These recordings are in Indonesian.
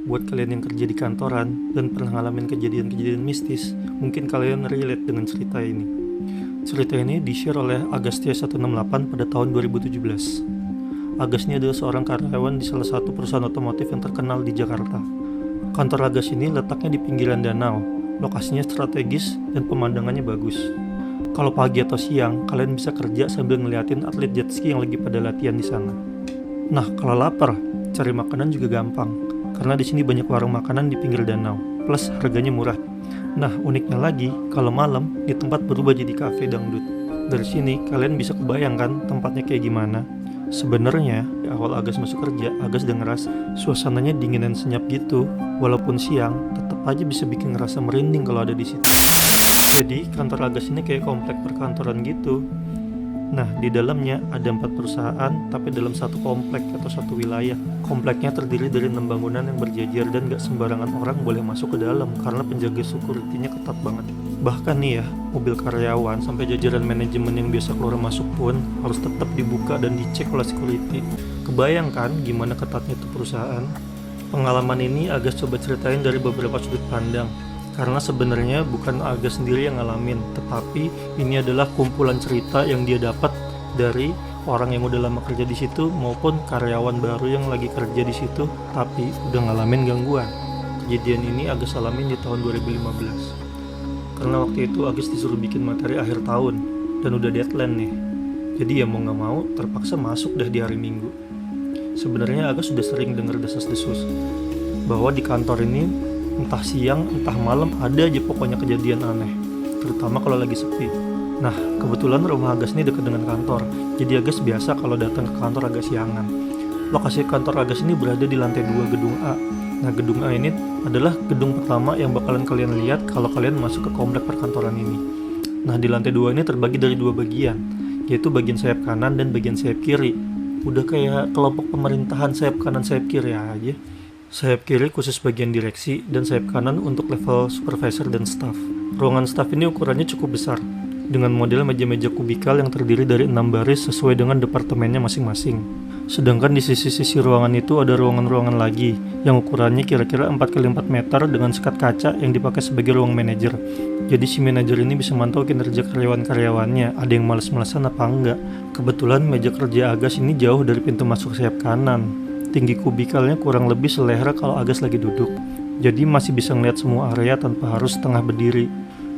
buat kalian yang kerja di kantoran dan pernah ngalamin kejadian-kejadian mistis, mungkin kalian relate dengan cerita ini. Cerita ini di-share oleh Agastya 168 pada tahun 2017. Agas ini adalah seorang karyawan di salah satu perusahaan otomotif yang terkenal di Jakarta. Kantor Agas ini letaknya di pinggiran danau, lokasinya strategis dan pemandangannya bagus. Kalau pagi atau siang, kalian bisa kerja sambil ngeliatin atlet jet ski yang lagi pada latihan di sana. Nah, kalau lapar, cari makanan juga gampang, karena di sini banyak warung makanan di pinggir danau, plus harganya murah. Nah, uniknya lagi, kalau malam, di tempat berubah jadi kafe dangdut. Dari sini, kalian bisa kebayangkan tempatnya kayak gimana. Sebenarnya, di awal Agas masuk kerja, Agas udah ngerasa suasananya dingin dan senyap gitu. Walaupun siang, tetap aja bisa bikin ngerasa merinding kalau ada di situ. Jadi, kantor Agas ini kayak komplek perkantoran gitu. Nah, di dalamnya ada 4 perusahaan, tapi dalam satu komplek atau satu wilayah. Kompleknya terdiri dari 6 bangunan yang berjejer dan gak sembarangan orang boleh masuk ke dalam karena penjaga security-nya ketat banget. Bahkan nih ya, mobil karyawan sampai jajaran manajemen yang biasa keluar masuk pun harus tetap dibuka dan dicek oleh security. Kebayangkan gimana ketatnya itu perusahaan? Pengalaman ini Agas coba ceritain dari beberapa sudut pandang. Karena sebenarnya bukan Agas sendiri yang ngalamin, tetapi ini adalah kumpulan cerita yang dia dapat dari orang yang udah lama kerja di situ maupun karyawan baru yang lagi kerja di situ tapi udah ngalamin gangguan. Kejadian ini Agas alamin di tahun 2015. Karena waktu itu Agas disuruh bikin materi akhir tahun dan udah deadline nih. Jadi ya mau gak mau terpaksa masuk dah di hari Minggu. Sebenarnya Agas sudah sering dengar desas-desus bahwa di kantor ini entah siang, entah malam ada aja pokoknya kejadian aneh, terutama kalau lagi sepi. Nah, kebetulan rumah Agas ini dekat dengan kantor, jadi Agas biasa kalau datang ke kantor agak siangan. Lokasi kantor Agas ini berada di lantai 2 gedung A. Nah, gedung A ini adalah gedung pertama yang bakalan kalian lihat kalau kalian masuk ke komplek perkantoran ini. Nah, di lantai 2 ini terbagi dari 2 bagian, yaitu bagian sayap kanan dan bagian sayap kiri. Udah kayak kelompok pemerintahan sayap kanan sayap kiri aja. Sayap kiri khusus bagian direksi dan sayap kanan untuk level supervisor dan staff. Ruangan staff ini ukurannya cukup besar, dengan model meja-meja kubikal yang terdiri dari 6 baris sesuai dengan departemennya masing-masing. Sedangkan di sisi-sisi ruangan itu ada ruangan-ruangan lagi yang ukurannya kira-kira 4x4 meter dengan sekat kaca yang dipakai sebagai ruang manajer. Jadi si manajer ini bisa mantau kinerja karyawan-karyawannya, ada yang males-malesan apa enggak. Kebetulan meja kerja Agas ini jauh dari pintu masuk sayap kanan. Tinggi kubikalnya kurang lebih seleher kalau Agas lagi duduk. Jadi masih bisa ngeliat semua area tanpa harus setengah berdiri.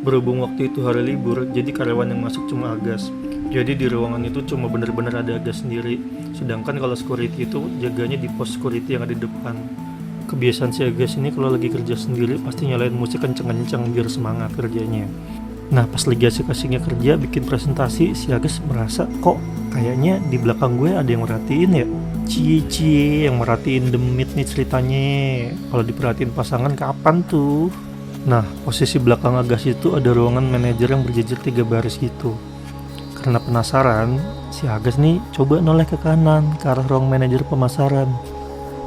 Berhubung waktu itu hari libur, jadi karyawan yang masuk cuma Agas. Jadi di ruangan itu cuma bener-bener ada Agas sendiri. Sedangkan kalau security itu jaganya di pos security yang ada di depan. Kebiasaan si Agas ini kalau lagi kerja sendiri pasti nyalain musik kenceng-kenceng biar semangat kerjanya. Nah, pas lagi asik-asiknya kerja bikin presentasi, si Agas merasa kok kayaknya di belakang gue ada yang merhatiin ya. Cie yang merhatiin demit nih ceritanya. Kalau diperhatiin pasangan kapan tuh? Nah, posisi belakang Agas itu ada ruangan manajer yang berjejer 3 baris gitu. Karena penasaran, si Agas nih coba noleh ke kanan ke arah ruang manajer pemasaran.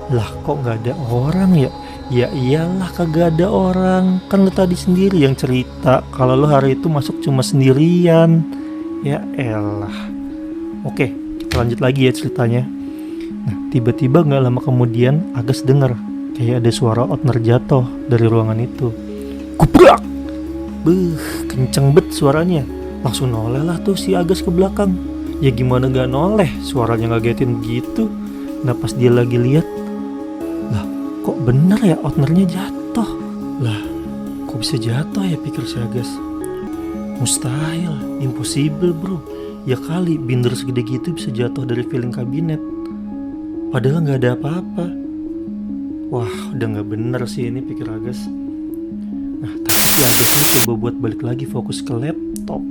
Lah kok gak ada orang ya? Ya iyalah kagak ada orang. Kan lo tadi sendiri yang cerita kalau lo hari itu masuk cuma sendirian. Ya elah. Oke, kita lanjut lagi ya ceritanya. Nah, tiba-tiba gak lama kemudian Agas denger kayak ada suara outner jatuh dari ruangan itu. Kuprak! Kenceng bet suaranya. Langsung noleh lah tuh si Agas ke belakang. Ya gimana gak noleh, suaranya ngagetin begitu. Nah pas dia lagi lihat, lah kok bener ya outnernya jatuh. Lah kok bisa jatuh ya, pikir si Agas. Mustahil, impossible bro. Ya kali binder segede gitu bisa jatuh dari filling kabinet. Padahal gak ada apa-apa. Wah udah gak bener sih ini, pikir Agas. Nah tapi si Agas ini coba buat balik lagi fokus ke laptop.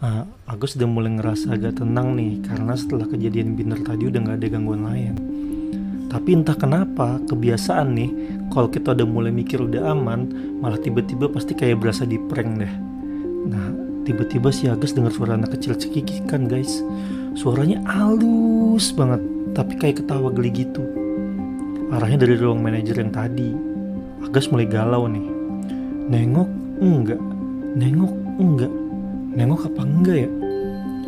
Nah Agas udah mulai ngerasa agak tenang nih, karena setelah kejadian binder tadi udah gak ada gangguan lain. Tapi entah kenapa kebiasaan nih, kalau kita udah mulai mikir udah aman, malah tiba-tiba pasti kayak berasa di prank deh. Nah tiba-tiba si Agas dengar suara anak kecil cekikikan guys. Suaranya halus banget, tapi kayak ketawa geli gitu. Arahnya dari ruang manajer yang tadi. Agas mulai galau nih. Nengok enggak, nengok enggak, nengok apa enggak ya?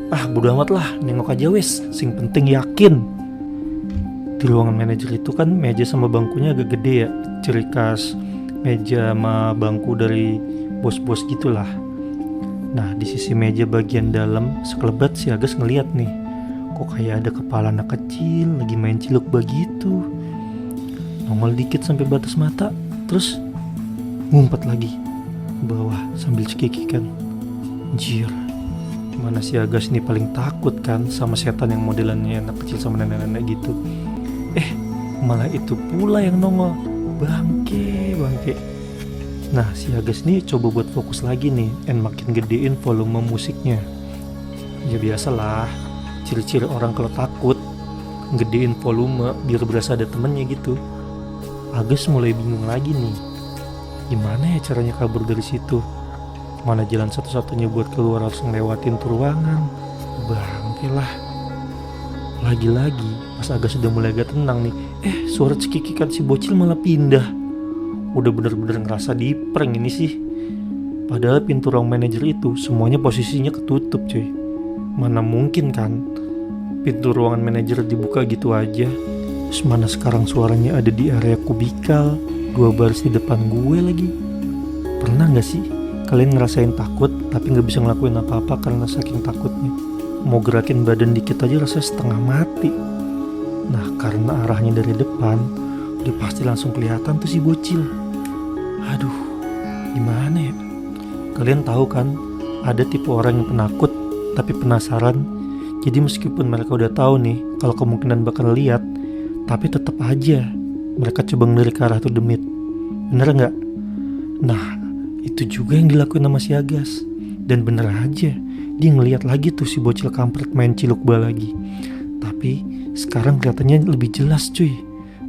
Ah bodo amat lah, nengok aja wes, sing penting yakin. Di ruangan manajer itu kan meja sama bangkunya agak gede ya, ciri khas meja sama bangku dari bos-bos gitulah. Nah, di sisi meja bagian dalam sekelebat si Agas ngeliat nih, kok kayak ada kepala anak kecil lagi main ciluk begitu. Nongol dikit sampai batas mata, terus ngumpet lagi ke bawah sambil cekikikan. Anjir, mana si Agas nih paling takut kan sama setan yang modelannya anak kecil sama nenek-nenek gitu. Malah itu pula yang nongol. Bangke. Nah, si Agas nih coba buat fokus lagi nih and makin gedein volume musiknya. Ya biasalah, ciri-ciri orang kalau takut gedein volume biar berasa ada temennya gitu. Agas mulai bingung lagi nih, gimana ya caranya kabur dari situ. Mana jalan satu-satunya buat keluar harus ngelewatin tuh ruangan. Bangke lah. Lagi-lagi pas Agas sudah mulai agak tenang nih, suara cekikikan si bocil malah pindah. Udah bener-bener ngerasa di prank ini sih. Padahal pintu ruang manajer itu semuanya posisinya ketutup cuy. Mana mungkin kan pintu ruangan manajer dibuka gitu aja. Terus mana sekarang suaranya ada di area kubikal 2 baris di depan gue lagi. Pernah gak sih kalian ngerasain takut tapi gak bisa ngelakuin apa-apa karena saking takutnya? Mau gerakin badan dikit aja rasanya setengah mati. Nah, karena arahnya dari depan, udah pasti langsung kelihatan tuh si bocil. Aduh, gimana ya? Kalian tahu kan, ada tipe orang yang penakut tapi penasaran. Jadi meskipun mereka udah tahu nih kalau kemungkinan bakal lihat, tapi tetap aja mereka coba ngelirik ke arah tuh demit. Bener nggak? Nah, itu juga yang dilakuin sama si Agas. Dan bener aja, dia ngeliat lagi tuh si bocil kampret main ciluk bal lagi. Tapi sekarang kelihatannya lebih jelas cuy.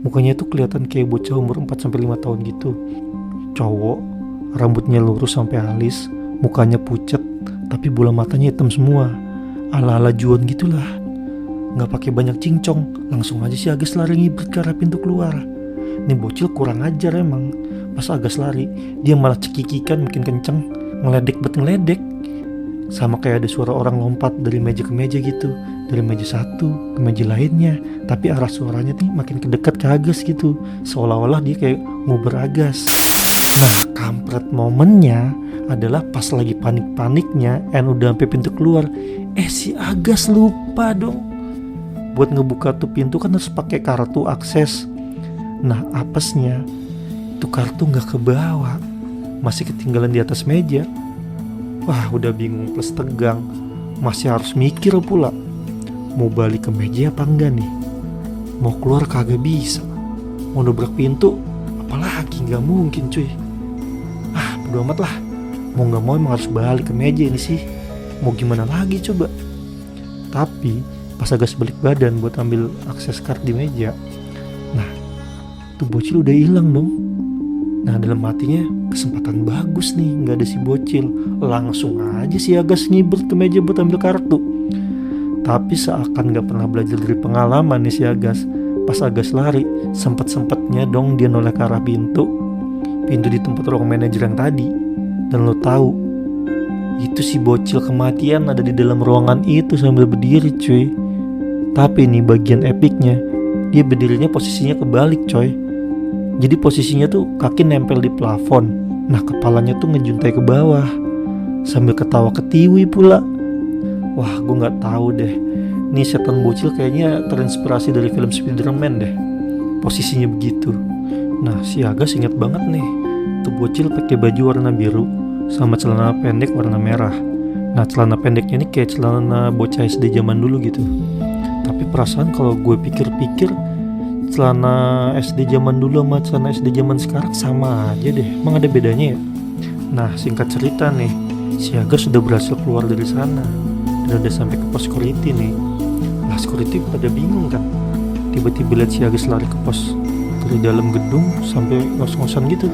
Mukanya tuh kelihatan kayak bocah umur 4-5 tahun gitu. Cowok, rambutnya lurus sampai alis, mukanya pucet, tapi bola matanya hitam semua. Ala-ala Juon gitulah. Gak pakai banyak cincong, langsung aja si Agas lari ngibrit ke arah pintu keluar. Nih bocil kurang ajar emang. Pas Agas lari, dia malah cekikikan makin kenceng, ngeledek. Sama kayak ada suara orang lompat dari meja ke meja gitu, dari meja satu ke meja lainnya. Tapi arah suaranya nih makin kedekat ke Agas gitu, seolah-olah dia kayak nguber Agas. Nah, kampret momennya adalah pas lagi panik-paniknya and udah sampai pintu keluar, si Agas lupa dong. Buat ngebuka tuh pintu kan harus pakai kartu akses. Nah, apesnya tuh kartu gak kebawa, masih ketinggalan di atas meja. Wah, udah bingung plus tegang, masih harus mikir pula mau balik ke meja apa enggak nih. Mau keluar kagak bisa, mau dobrak pintu apalagi gak mungkin cuy. Bodo amat lah, mau gak mau emang harus balik ke meja ini sih. Mau gimana lagi coba. Tapi pas Agas balik badan buat ambil akses card di meja, nah tuh bocil udah hilang dong. Nah, dalam hatinya kesempatan bagus nih, gak ada si bocil. Langsung aja si Agas ngibrit ke meja buat ambil kartu. Tapi seakan gak pernah belajar dari pengalaman nih si Agas. Pas Agas lari, sempet-sempetnya dong dia noleh ke arah pintu di tempat ruang manajer yang tadi. Dan lo tahu, itu si bocil kematian ada di dalam ruangan itu sambil berdiri cuy. Tapi nih bagian epicnya, dia berdirinya posisinya kebalik coy. Jadi posisinya tuh kaki nempel di plafon. Nah, kepalanya tuh ngejuntai ke bawah sambil ketawa ketiwi pula. Wah, gue gak tahu deh, nih setan bocil kayaknya terinspirasi dari film Spider-Man deh, posisinya begitu. Nah, si Agas ingat banget nih, tuh bocil pakai baju warna biru sama celana pendek warna merah. Nah, celana pendeknya ini kayak celana bocah SD zaman dulu gitu. Tapi perasaan kalau gue pikir-pikir, celana SD zaman dulu sama celana SD zaman sekarang sama aja deh. Emang ada bedanya ya? Nah, singkat cerita nih, si Agas sudah berhasil keluar dari sana dan udah sampai ke pos security nih. Nah, security pada bingung kan. Tiba-tiba lihat si Agas lari ke pos dari dalam gedung sampai ngos-ngosan gitu.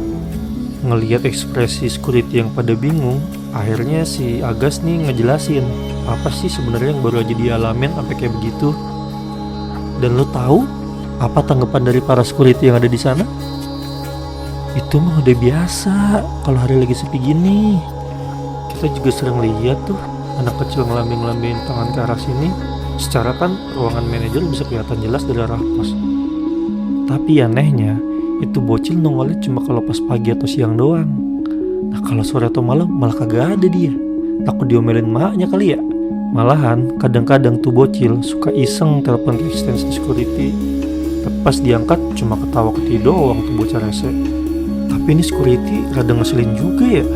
Ngelihat ekspresi security yang pada bingung, akhirnya si Agas nih ngejelasin apa sih sebenarnya yang baru aja dialamin sampai kayak begitu. Dan lo tahu apa tanggapan dari para security yang ada di sana? Itu mah udah biasa kalau hari lagi sepi gini. Kita juga sering lihat tuh anak kecil ngelambing-lambingin tangan ke arah sini. Secara kan ruangan manajer bisa kelihatan jelas dari arah pos. Tapi anehnya, itu bocil nongolnya cuma kalau pas pagi atau siang doang. Nah kalau sore atau malam malah kagak ada dia. Takut diomelin maknya kali ya. Malahan kadang-kadang tuh bocil suka iseng telepon ke extension security. Tapi pas diangkat cuma ketawa ketiwi doang tuh bocah rese. Tapi ini security rada ngeselin juga ya.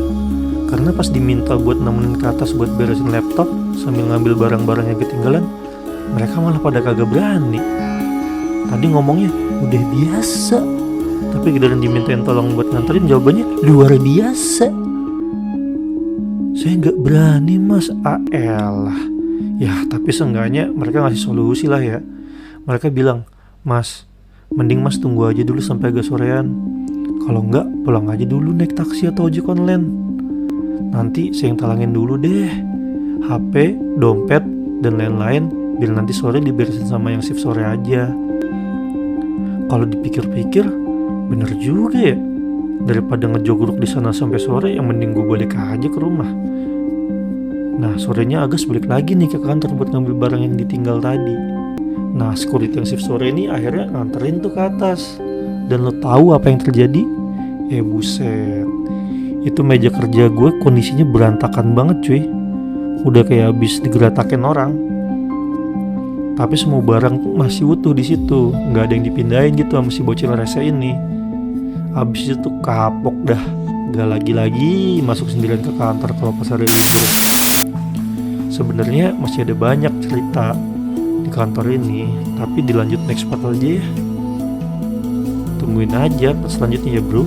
Karena pas diminta buat nemenin ke atas buat beresin laptop sambil ngambil barang-barang yang ketinggalan, mereka malah pada kagak berani. Tadi ngomongnya udah biasa, tapi giliran dimintain tolong buat nganterin jawabannya luar biasa. Saya nggak berani mas, elah. Ya tapi seenggaknya mereka ngasih solusi lah ya. Mereka bilang, mas, mending mas tunggu aja dulu sampai agak sorean. Kalau enggak, pulang aja dulu naik taksi atau ojek online. Nanti saya yang talangin dulu deh HP, dompet, dan lain-lain, biar nanti sore diberesin sama yang shift sore aja. Kalau dipikir-pikir, bener juga ya. Daripada ngejogrok di sana sampai sore, yang mending gue balik aja ke rumah. Nah sorenya Agas balik lagi nih ke kantor buat ngambil barang yang ditinggal tadi. Nah security yang shift sore ini akhirnya nganterin tuh ke atas. Dan lo tahu apa yang terjadi? Buset, itu meja kerja gue kondisinya berantakan banget cuy. Udah kayak habis digeratakin orang. Tapi semua barang masih utuh di situ, nggak ada yang dipindahin gitu sama si bocil rese ini. Abis itu kapok dah, gak lagi masuk sendirian ke kantor kalau pas hari libur. Sebenarnya masih ada banyak cerita di kantor ini, tapi dilanjut next part aja ya. Tungguin aja part selanjutnya ya bro.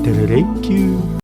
Thank you.